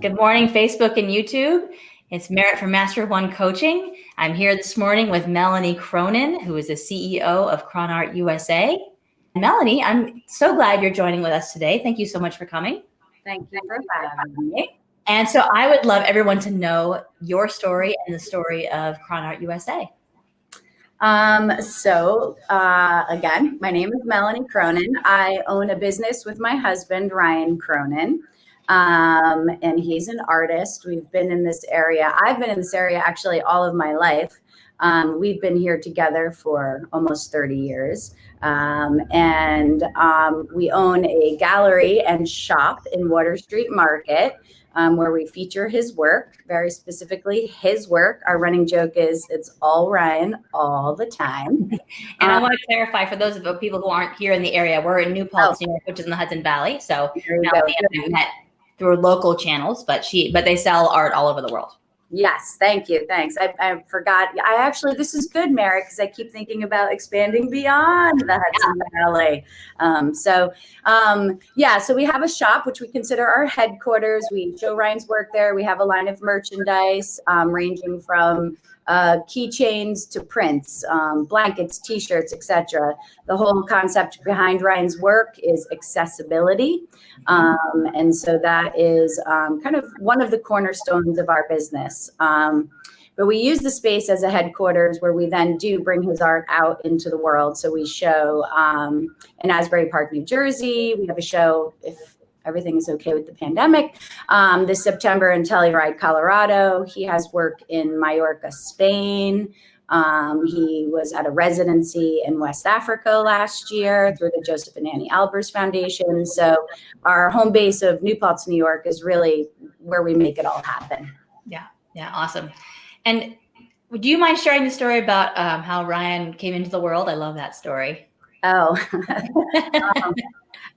Good morning, Facebook and YouTube. It's Merritt from Master One Coaching. I'm here this morning with Melanie Cronin, who is the CEO of CronArt USA. Melanie, I'm so glad you're joining with us today. Thank you so much for coming. Thank you for having me. And so I would love everyone to know your story and the story of CronArt USA. Again, my name is Melanie Cronin. I own a business with my husband, Ryan Cronin, and he's an artist. We've been in this area. I've been in this area actually all of my life. We've been here together for almost 30 years. We own a gallery and shop in Water Street Market, where we feature his work, very specifically his work. Our running joke is it's all Ryan all the time. And I want to clarify for those of the people who aren't here in the area, we're in New Paltz, New York, which is in the Hudson Valley. So Melanie and I met through local channels, but they sell art all over the world. Yes, thank you. Thanks. I forgot. This is good, Merritt, because I keep thinking about expanding beyond the Hudson Valley. So we have a shop, which we consider our headquarters. We show Ryan's work there. We have a line of merchandise ranging from keychains to prints, blankets, t-shirts, etc. The whole concept behind Ryan's work is accessibility. And so that is kind of one of the cornerstones of our business. But we use the space as a headquarters where we then do bring his art out into the world. So we show in Asbury Park, New Jersey. We have a show, if everything is okay with the pandemic, this September in Telluride, Colorado. He has work in Mallorca, Spain. He was at a residency in West Africa last year through the Joseph and Annie Albers Foundation. So our home base of New Paltz, New York is really where we make it all happen. Yeah, awesome. And would you mind sharing the story about how Ryan came into the world? I love that story. Oh,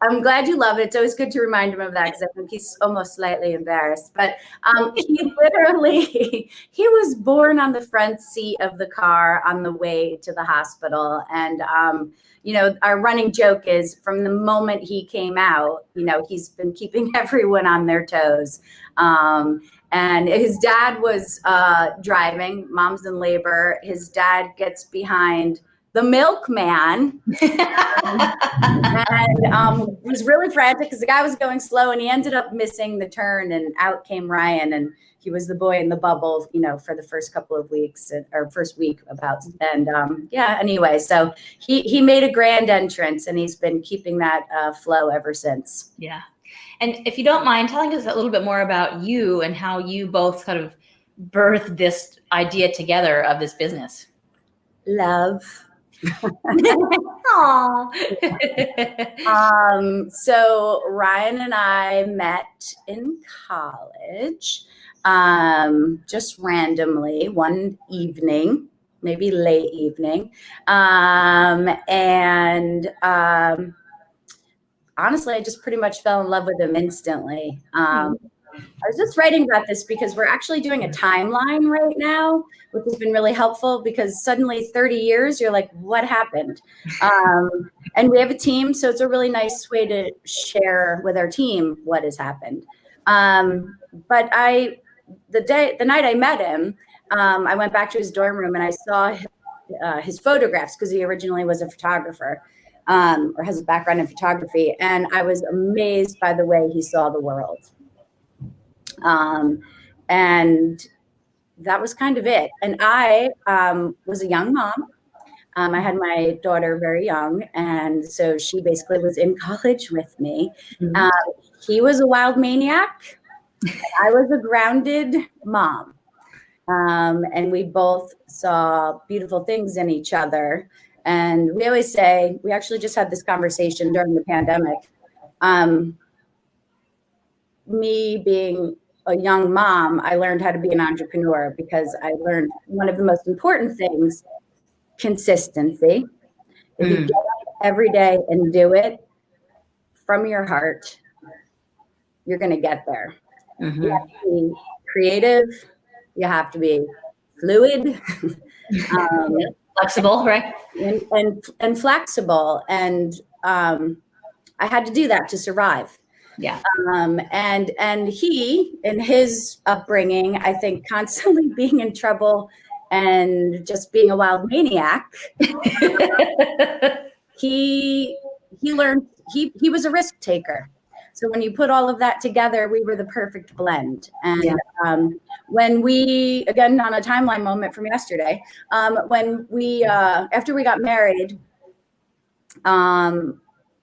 I'm glad you love it. It's always good to remind him of that because I think he's almost slightly embarrassed. But he was born on the front seat of the car on the way to the hospital. And, our running joke is from the moment he came out, he's been keeping everyone on their toes. And his dad was driving, mom's in labor. His dad gets behind the milkman and was really frantic because the guy was going slow and he ended up missing the turn and out came Ryan and he was the boy in the bubble, for the first couple of weeks or first week about. And anyway, so he made a grand entrance and he's been keeping that flow ever since. Yeah. And if you don't mind telling us a little bit more about you and how you both kind of birthed this idea together of this business. Love. So Ryan and I met in college, just randomly one evening, maybe late evening. Honestly, I just pretty much fell in love with him instantly. I was just writing about this because we're actually doing a timeline right now, which has been really helpful because suddenly 30 years, you're like, what happened? And we have a team, so it's a really nice way to share with our team what has happened. But the night I met him, I went back to his dorm room and I saw his photographs because he originally was a photographer. Or has a background in photography. And I was amazed by the way he saw the world. And that was kind of it. And I was a young mom. I had my daughter very young. And so she basically was in college with me. Mm-hmm. He was a wild maniac. I was a grounded mom. And we both saw beautiful things in each other. And we always say, we actually just had this conversation during the pandemic. Me being a young mom, I learned how to be an entrepreneur because I learned one of the most important things, consistency. If you get up every day and do it from your heart, you're going to get there. Mm-hmm. You have to be creative. You have to be fluid. Flexible, right? And flexible. And I had to do that to survive. Yeah. And he, in his upbringing, I think constantly being in trouble and just being a wild maniac, he learned he was a risk taker. So when you put all of that together, we were the perfect blend. And Yeah. when we, again, on a timeline moment from yesterday, when we after we got married,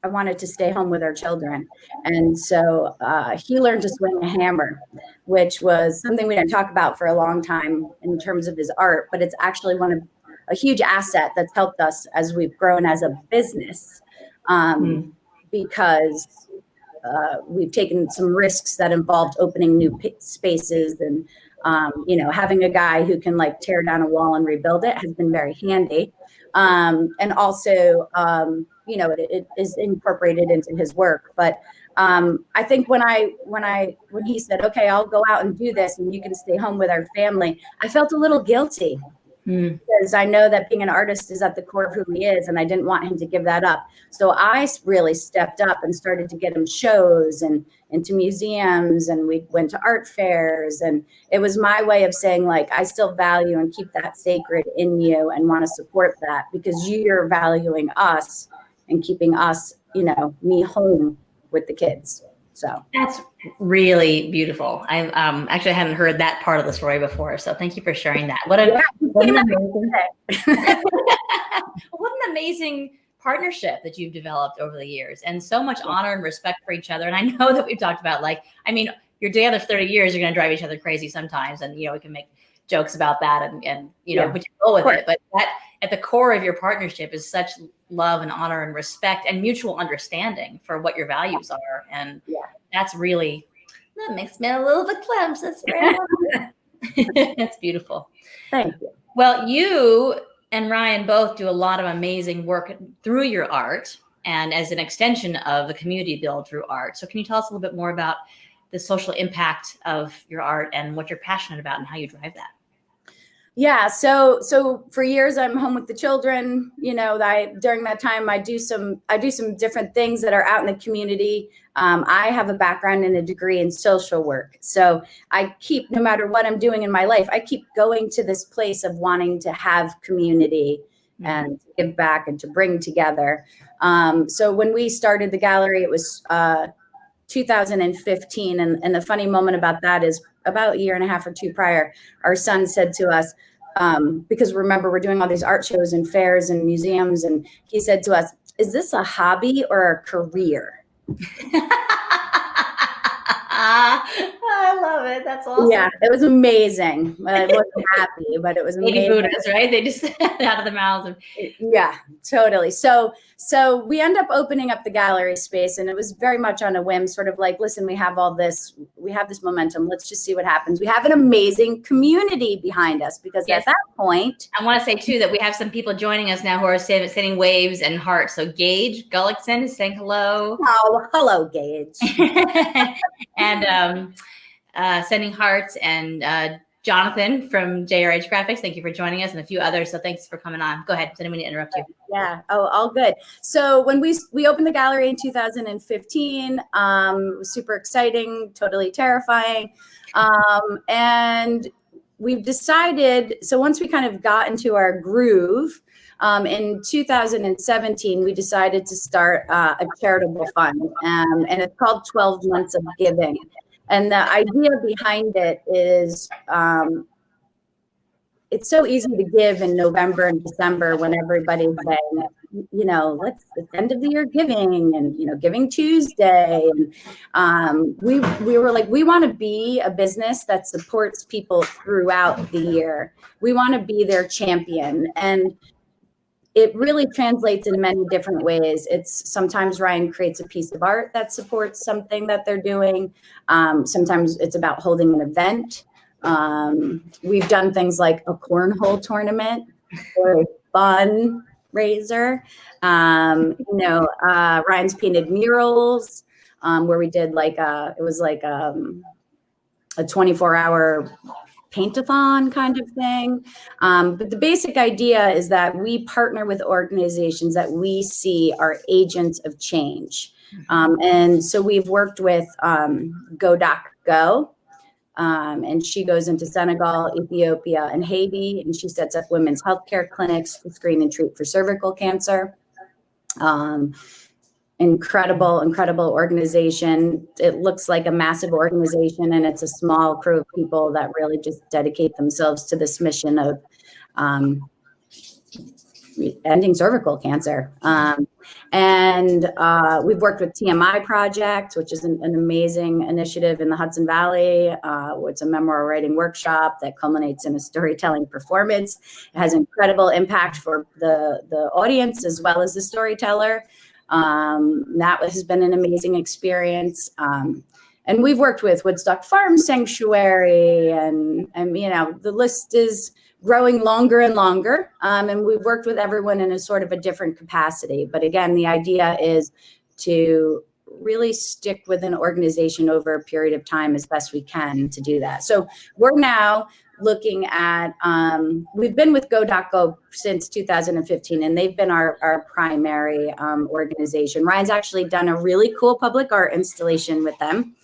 I wanted to stay home with our children. And so he learned to swing a hammer, which was something we didn't talk about for a long time in terms of his art, but it's actually a huge asset that's helped us as we've grown as a business, because we've taken some risks that involved opening new spaces, and having a guy who can like tear down a wall and rebuild it has been very handy. And also, it is incorporated into his work. But I think when he said, "Okay, I'll go out and do this, and you can stay home with our family," I felt a little guilty. Because I know that being an artist is at the core of who he is, and I didn't want him to give that up. So I really stepped up and started to get him shows and into museums, and we went to art fairs. And it was my way of saying, like, I still value and keep that sacred in you and want to support that because you're valuing us and keeping us, me home with the kids. So that's really beautiful. I actually hadn't heard that part of the story before. So thank you for sharing that. What an amazing partnership that you've developed over the years, and so much honor and respect for each other. And I know that we've talked about, you're together for 30 years, you're going to drive each other crazy sometimes. And, we can make jokes about that and but you go with it. But that at the core of your partnership is such love and honor and respect and mutual understanding for what your values are. And that makes me a little bit close. That's very That's beautiful. Thank you. Well, you and Ryan both do a lot of amazing work through your art and as an extension of the community build through art. So can you tell us a little bit more about the social impact of your art and what you're passionate about and how you drive that? Yeah. So for years I'm home with the children. During that time I do some different things that are out in the community. I have a background and a degree in social work. So I keep, no matter what I'm doing in my life, I keep going to this place of wanting to have community and give back and to bring together. So when we started the gallery, it was 2015. And the funny moment about that is about a year and a half or two prior, our son said to us, because remember, we're doing all these art shows and fairs and museums. And he said to us, "Is this a hobby or a career?" I love it. That's awesome. Yeah, it was amazing. I wasn't happy, but it was amazing. Buddhas, right? They just out of the mouths. Yeah, totally. So we end up opening up the gallery space, and it was very much on a whim, sort of like, listen, we have this momentum. Let's just see what happens. We have an amazing community behind us because at that point, I want to say too that we have some people joining us now who are sending waves and hearts. So Gage Gullickson is saying hello. Oh, hello, Gage. And sending hearts, and Jonathan from JRH Graphics, thank you for joining us, and a few others. So thanks for coming on. Go ahead. Didn't mean to interrupt you. Yeah. Oh, all good. So when we opened the gallery in 2015, it was super exciting, totally terrifying. And we've decided, so once we kind of got into our groove, in 2017, we decided to start a charitable fund, and it's called 12 Months of Giving. And the idea behind it is it's so easy to give in November and December when everybody's saying, it's end of the year giving and, Giving Tuesday. And we were like, we want to be a business that supports people throughout the year. We want to be their champion. And it really translates in many different ways. It's sometimes Ryan creates a piece of art that supports something that they're doing. Sometimes it's about holding an event. We've done things like a cornhole tournament or a fundraiser. Ryan's painted murals where we did a 24-hour paint-a-thon kind of thing. But the basic idea is that we partner with organizations that we see are agents of change. And so we've worked with Go, and she goes into Senegal, Ethiopia, and Haiti, and she sets up women's healthcare clinics to screen and treat for cervical cancer. Incredible organization. It looks like a massive organization, and it's a small crew of people that really just dedicate themselves to this mission of ending cervical cancer. And we've worked with TMI Project, which is an amazing initiative in the Hudson Valley. It's a memoir writing workshop that culminates in a storytelling performance. It has incredible impact for the audience as well as the storyteller. That has been an amazing experience. And we've worked with Woodstock Farm Sanctuary, and the list is growing longer and longer. And we've worked with everyone in a sort of a different capacity. But again, the idea is to really stick with an organization over a period of time as best we can to do that. So we're now looking at, we've been with Go since 2015, and they've been our primary organization. Ryan's actually done a really cool public art installation with them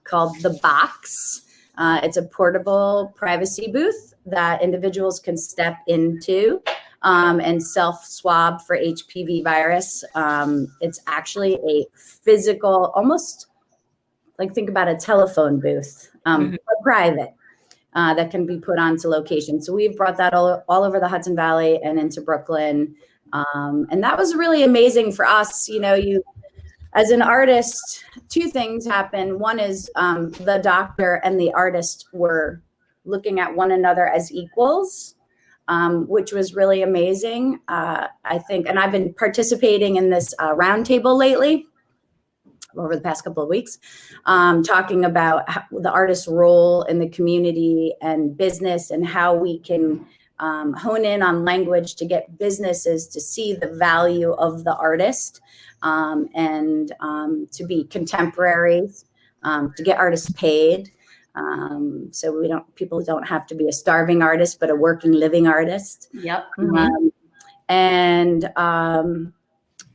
called The Box. It's a portable privacy booth that individuals can step into and self-swab for HPV virus. It's actually a physical, almost like think about a telephone booth, but private. That can be put onto location. So we've brought that all over the Hudson Valley and into Brooklyn. And that was really amazing for us. You, as an artist, two things happen. One is the doctor and the artist were looking at one another as equals, which was really amazing, I think. And I've been participating in this roundtable lately, over the past couple of weeks, talking about the artist's role in the community and business, and how we can hone in on language to get businesses to see the value of the artist, and to be contemporaries, to get artists paid. So people don't have to be a starving artist, but a working, living artist. Yep.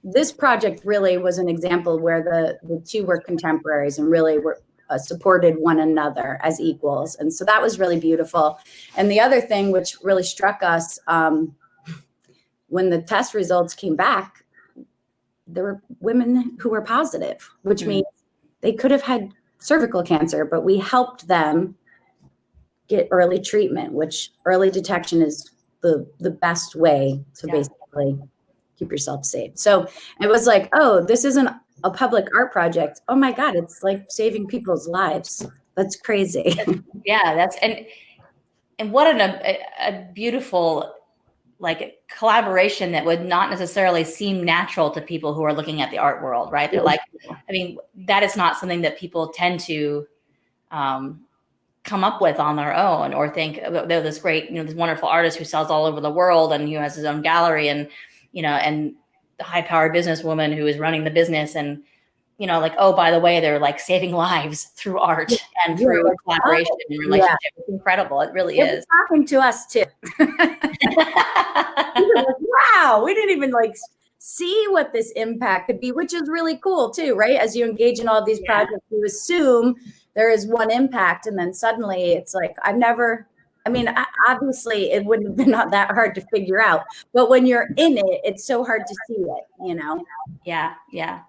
This project really was an example where the two were contemporaries and really were supported one another as equals. And so that was really beautiful. And the other thing which really struck us, when the test results came back, there were women who were positive, which means they could have had cervical cancer, but we helped them get early treatment, which early detection is the best way to basically keep yourself safe. So it was like, oh, this isn't a public art project. Oh my God, it's like saving people's lives. That's crazy. Yeah, and what a beautiful collaboration that would not necessarily seem natural to people who are looking at the art world, right? They're like, that is not something that people tend to come up with on their own, or think they're this great, this wonderful artist who sells all over the world and who has his own gallery, and and the high-powered businesswoman who is running the business, and oh, by the way, they're like saving lives through art and through collaboration and relationship. It's incredible. It really is. Talking to us too. Wow, we didn't even see what this impact could be, which is really cool too, right? As you engage in all of these projects, you assume there is one impact, and then suddenly it's like, obviously it wouldn't have been not that hard to figure out, but when you're in it, it's so hard to see it, Yeah.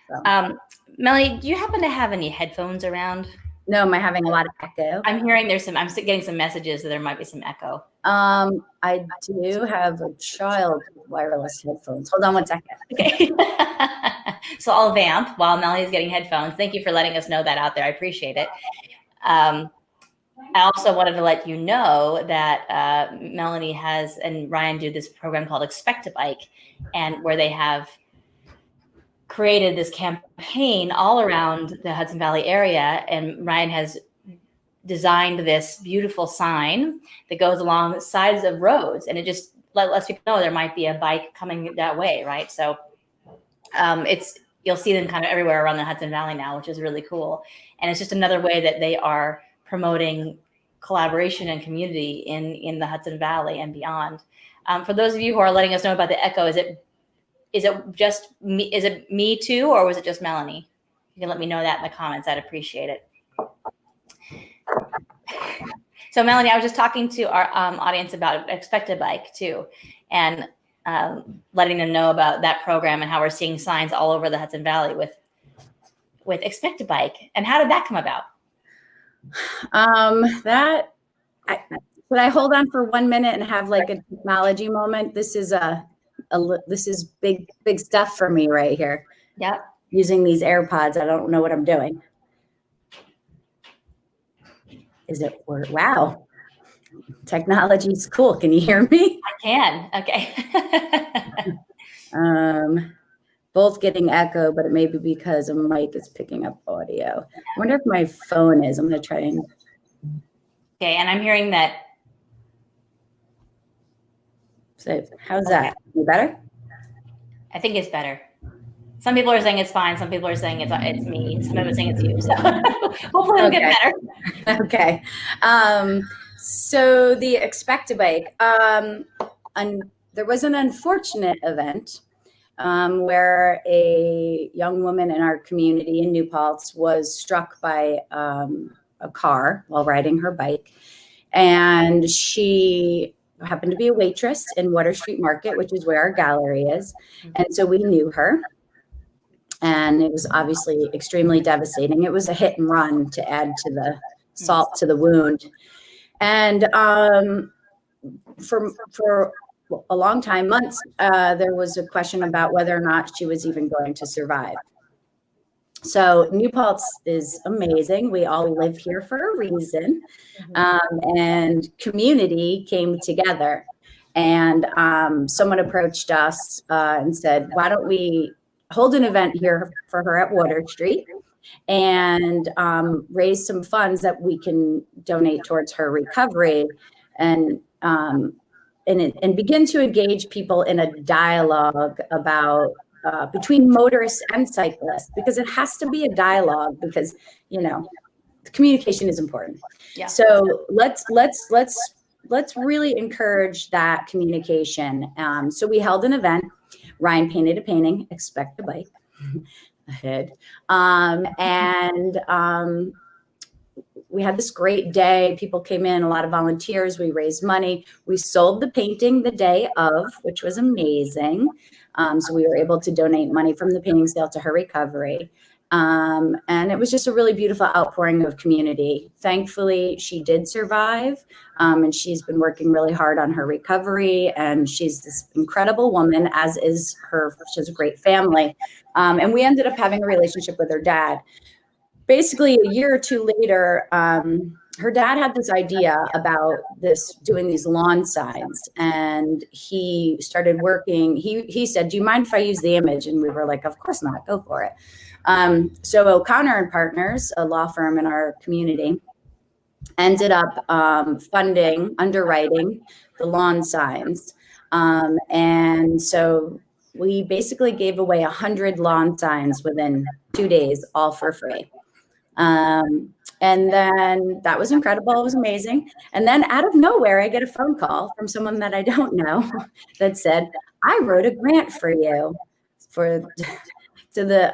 So. Melanie, do you happen to have any headphones around? No, am I having a lot of echo? I'm hearing I'm getting some messages that there might be some echo. I do have a child with wireless headphones. Hold on one second. Okay. So I'll vamp while Melanie's getting headphones. Thank you for letting us know that out there. I appreciate it. I also wanted to let you know that Melanie and Ryan do this program called Expect a Bike, and where they have created this campaign all around the Hudson Valley area. And Ryan has designed this beautiful sign that goes along the sides of roads, and it just lets people know there might be a bike coming that way, right? So you'll see them kind of everywhere around the Hudson Valley now, which is really cool. And it's just another way that they are promoting collaboration and community in the Hudson Valley and beyond. For those of you who are letting us know about the echo, is it just me? Is it me too, or was it just Melanie? You can let me know that in the comments. I'd appreciate it. So Melanie, I was just talking to our audience about Expect a Bike too, and letting them know about that program and how we're seeing signs all over the Hudson Valley with Expect a Bike. And how did that come about? Could I hold on for 1 minute and have like a technology moment? This is this is big stuff for me right here. Yep. Using these AirPods, I don't know what I'm doing. Is it work? Wow. Technology's cool. Can you hear me? I can. Okay. Both getting echo, but it may be because a mic is picking up audio. I wonder if my phone is. I'm going to try and. Okay, and I'm hearing that. So how's that? You better? I think it's better. Some people are saying it's fine. Some people are saying it's me. Some people are saying it's you. So hopefully it'll get better. Okay. So the Expect a Bike. There was an unfortunate event where a young woman in our community in New Paltz was struck by a car while riding her bike. And she happened to be a waitress in Water Street Market, which is where our gallery is. And so we knew her. And it was obviously extremely devastating. It was a hit and run to add to the salt to the wound. And for a long time, months, there was a question about whether or not she was even going to survive. So New Paltz is amazing. We all live here for a reason. And community came together. And someone approached us and said, why don't we hold an event here for her at Water Street and raise some funds that we can donate towards her recovery and begin to engage people in a dialogue about between motorists and cyclists, because it has to be a dialogue because, communication is important. Yeah. So let's really encourage that communication. So we held an event. Ryan painted a painting, Expect a Bike, ahead. We had this great day. People came in, a lot of volunteers. We raised money. We sold the painting the day of, which was amazing. So we were able to donate money from the painting sale to her recovery. And it was just a really beautiful outpouring of community. Thankfully, she did survive. And she's been working really hard on her recovery. And she's this incredible woman, as is she has a great family. And we ended up having a relationship with her dad. Basically, a year or two later, her dad had this idea about doing these lawn signs, and he started working. He said, do you mind if I use the image? And we were like, of course not, go for it. So O'Connor and Partners, a law firm in our community, ended up underwriting the lawn signs. And so we basically gave away 100 lawn signs within 2 days, all for free. And then that was incredible. It was amazing. And then out of nowhere, I get a phone call from someone that I don't know that said, I wrote a grant for you to the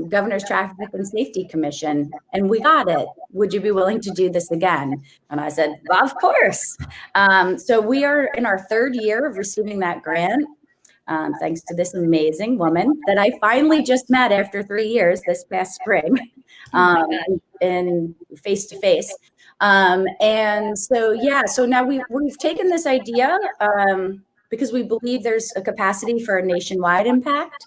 Governor's Traffic and Safety Commission, and we got it. Would you be willing to do this again? And I said, well, of course. So we are in our 3rd year of receiving that grant. Thanks to this amazing woman that I finally just met after 3 years this past spring, in face-to-face. And so, so now we've taken this idea because we believe there's a capacity for a nationwide impact.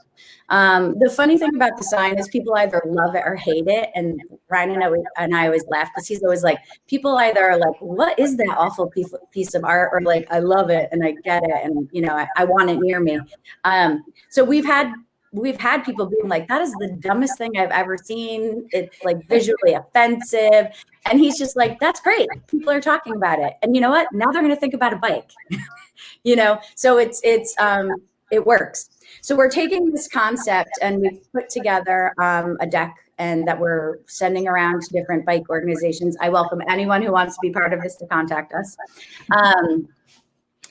The funny thing about the sign is people either love it or hate it. And Ryan and I always laugh because he's always like, people either are like, what is that awful piece of art? Or like, I love it and I get it. And, I want it near me. So we've had people being like, that is the dumbest thing I've ever seen. It's like visually offensive. And he's just like, that's great. People are talking about it. And you know what? Now they're going to think about a bike, so it works. So we're taking this concept and we've put together a deck and that we're sending around to different bike organizations. I welcome anyone who wants to be part of this to contact us.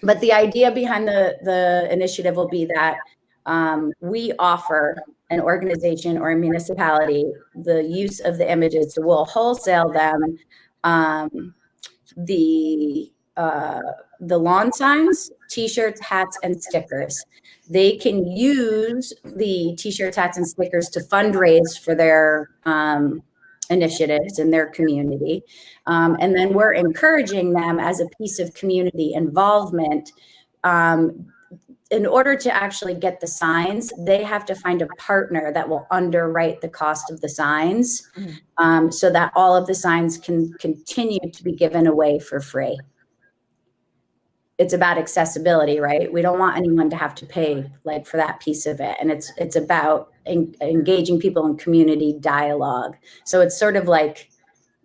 But the idea behind the initiative will be that we offer an organization or a municipality the use of the images. So we'll wholesale them the lawn signs, T-shirts, hats, and stickers. They can use the T-shirts, hats, and stickers to fundraise for their initiatives in their community. And then we're encouraging them as a piece of community involvement. In order to actually get the signs, they have to find a partner that will underwrite the cost of the signs, so that all of the signs can continue to be given away for free. It's about accessibility, right? We don't want anyone to have to pay like for that piece of it. And it's about engaging people in community dialogue. So it's sort of like,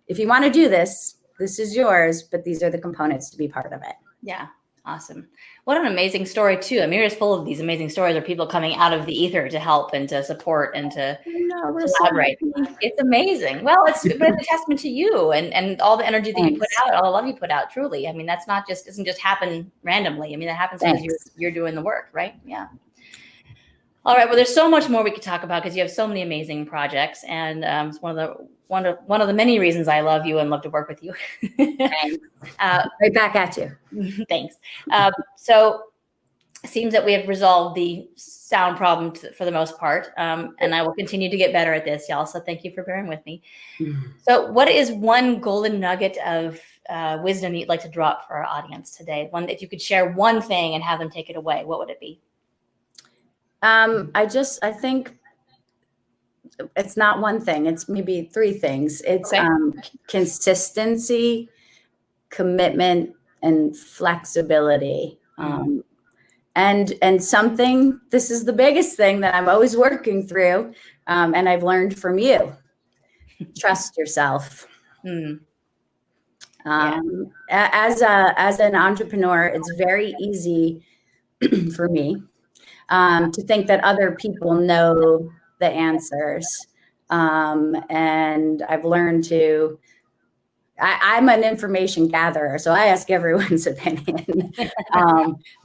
if you want to do this, this is yours, but these are the components to be part of it. Yeah. Awesome. What an amazing story too. I mean, you're just full of these amazing stories of people coming out of the ether to help and to support and to collaborate. It's amazing. Well, it's a testament to you and all the energy that you put out, all the love you put out, truly. I mean, that's not just, doesn't just happen randomly. I mean, that happens because you're doing the work, right? Yeah. All right. Well, there's so much more we could talk about because you have so many amazing projects, and it's one of the many reasons I love you and love to work with you. Thanks. Right back at you. Thanks. So it seems that we have resolved the sound problem for the most part, and I will continue to get better at this, y'all. So thank you for bearing with me. So, what is one golden nugget of wisdom you'd like to drop for our audience today? One, if you could share one thing and have them take it away, what would it be? I think it's not one thing. It's maybe three things. It's consistency, commitment, and flexibility. And something, this is the biggest thing that I'm always working through, and I've learned from you. Trust yourself. As an entrepreneur, it's very easy for me to think that other people know the answers. And I've learned to, I'm an information gatherer, so I ask everyone's opinion.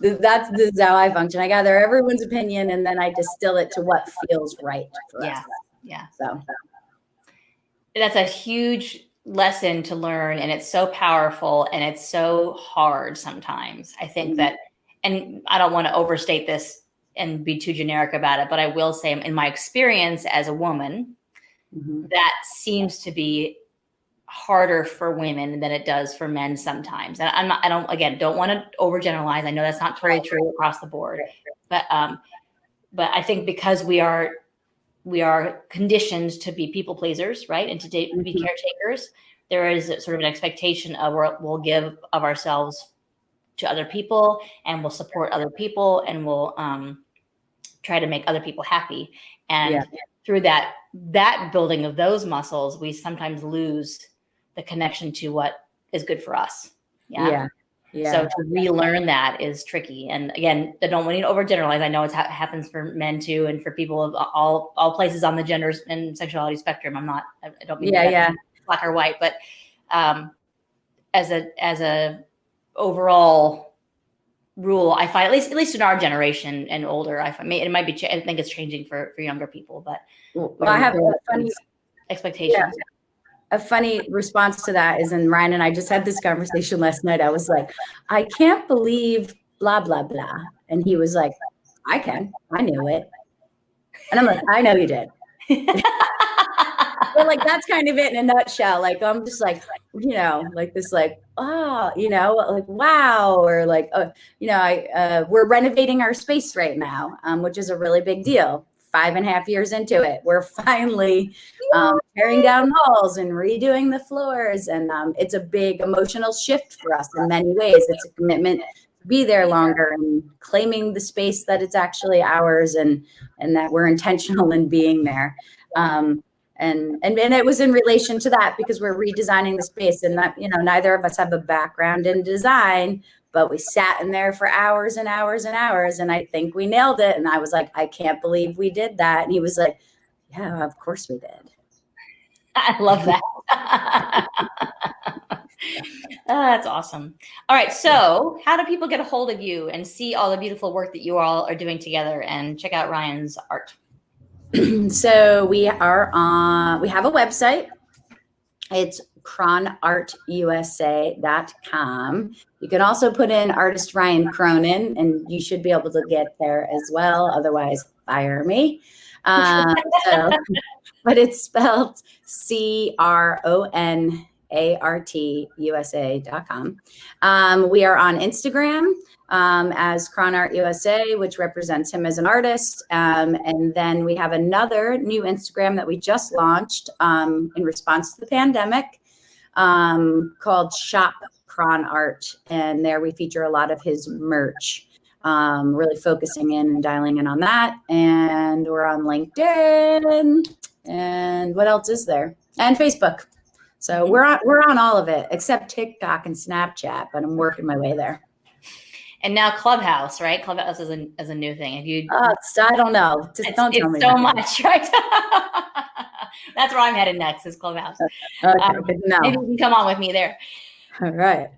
This is how I function. I gather everyone's opinion and then I distill it to what feels right for us. Yeah. So that's a huge lesson to learn, and it's so powerful and it's so hard sometimes. I think that, and I don't want to overstate this and be too generic about it, but I will say in my experience as a woman, that seems to be harder for women than it does for men sometimes. And I don't want to overgeneralize. I know that's not totally true across the board, but I think because we are conditioned to be people pleasers, right? And to be caretakers, there is sort of an expectation of we'll give of ourselves to other people, and we'll support other people, and we'll try to make other people happy. And through that building of those muscles, we sometimes lose the connection to what is good for us. So to relearn that is tricky. And again, I don't want you to overgeneralize. I know it happens for men too, and for people of all places on the genders and sexuality spectrum. I don't mean black or white, but as a overall rule, I find at least in our generation and older, I find it might be. I think it's changing for younger people, but I have a funny expectation. A funny response to that is, and Ryan and I just had this conversation last night. I was like, I can't believe blah blah blah, and he was like, I can. I knew it, and I'm like, I know you did. But like that's kind of it in a nutshell. Like I'm just like, like this, like like wow, or like we're renovating our space right now, which is a really big deal. 5.5 years into it, we're finally tearing down walls and redoing the floors, and it's a big emotional shift for us in many ways. It's a commitment to be there longer and claiming the space that it's actually ours, and that we're intentional in being there. And it was in relation to that, because we're redesigning the space, and that, neither of us have a background in design, but we sat in there for hours and hours and hours, and I think we nailed it. And I was like, I can't believe we did that. And he was like, yeah, of course we did. I love that. That's awesome. All right. So how do people get a hold of you and see all the beautiful work that you all are doing together and check out Ryan's art? So we have a website. It's CronArtUSA.com. You can also put in artist Ryan Cronin, and you should be able to get there as well. Otherwise, fire me. But it's spelled CronArtUSA.com. We are on Instagram as CronArt USA, which represents him as an artist. And then we have another new Instagram that we just launched in response to the pandemic called Shop CronArt. And there we feature a lot of his merch. Really focusing in and dialing in on that. And we're on LinkedIn. And what else is there? And Facebook. So we're on all of it except TikTok and Snapchat, but I'm working my way there. And now Clubhouse, right? Clubhouse is a new thing. Have you? I don't know. Just don't tell me. It's so much, right? That's where I'm headed next. Is Clubhouse. Okay, good to know. Maybe you can come on with me there. All right.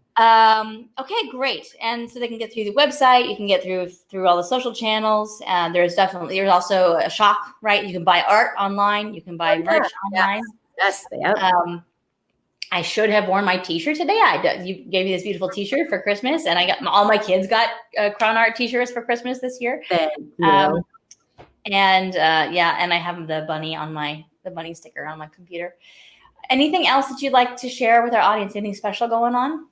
Okay, great. And so they can get through the website. You can get through all the social channels. There's also a shop, right? You can buy art online. You can buy merch online. Yes. Yep. I should have worn my T-shirt today. You gave me this beautiful T-shirt for Christmas, and all my kids got CronArt T-shirts for Christmas this year. Thank you. And I have the bunny sticker on my computer. Anything else that you'd like to share with our audience? Anything special going on?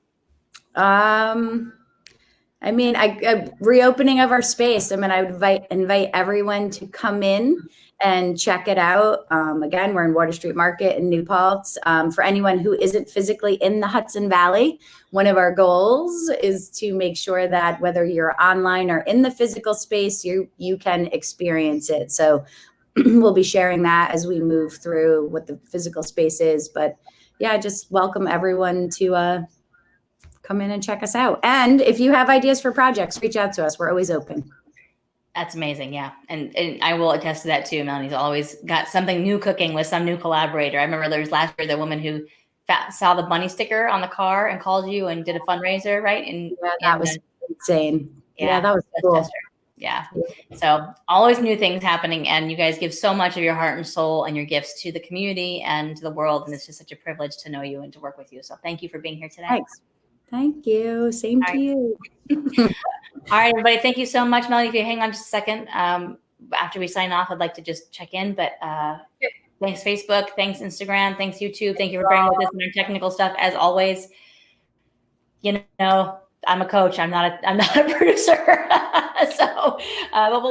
Reopening of our space. I would invite everyone to come in and check it out. Again, we're in Water Street Market in New Paltz. For anyone who isn't physically in the Hudson Valley, one of our goals is to make sure that whether you're online or in the physical space, you can experience it. So we'll be sharing that as we move through what the physical space is. But yeah, just welcome everyone to come in and check us out. And if you have ideas for projects, reach out to us. We're always open. That's amazing. Yeah. And I will attest to that too. Melanie's always got something new cooking with some new collaborator. I remember there was last year, the woman who saw the bunny sticker on the car and called you and did a fundraiser, right? And that was insane. Yeah, that was cool. Yeah. So always new things happening, and you guys give so much of your heart and soul and your gifts to the community and to the world. And it's just such a privilege to know you and to work with you. So thank you for being here today. Thanks. Thank you. Same to you. All right, everybody. Thank you so much, Melanie. If you hang on just a second, after we sign off, I'd like to just check in. But thanks, Facebook. Thanks, Instagram. Thanks, YouTube. Thank you for bearing with us and our technical stuff. As always, you know, I'm a coach. I'm not a producer.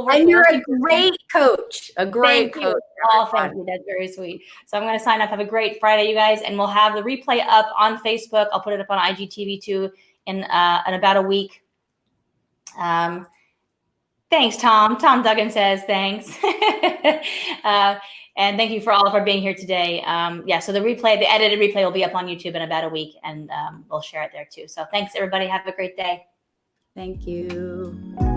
And you're a great coach. A great coach. Oh, thank you. That's very sweet. So I'm going to sign off. Have a great Friday, you guys. And we'll have the replay up on Facebook. I'll put it up on IGTV too in about a week. Thanks, Tom. Tom Duggan says thanks. And thank you for all for being here today. So the edited replay will be up on YouTube in about a week, and we'll share it there too. So thanks, everybody. Have a great day. Thank you.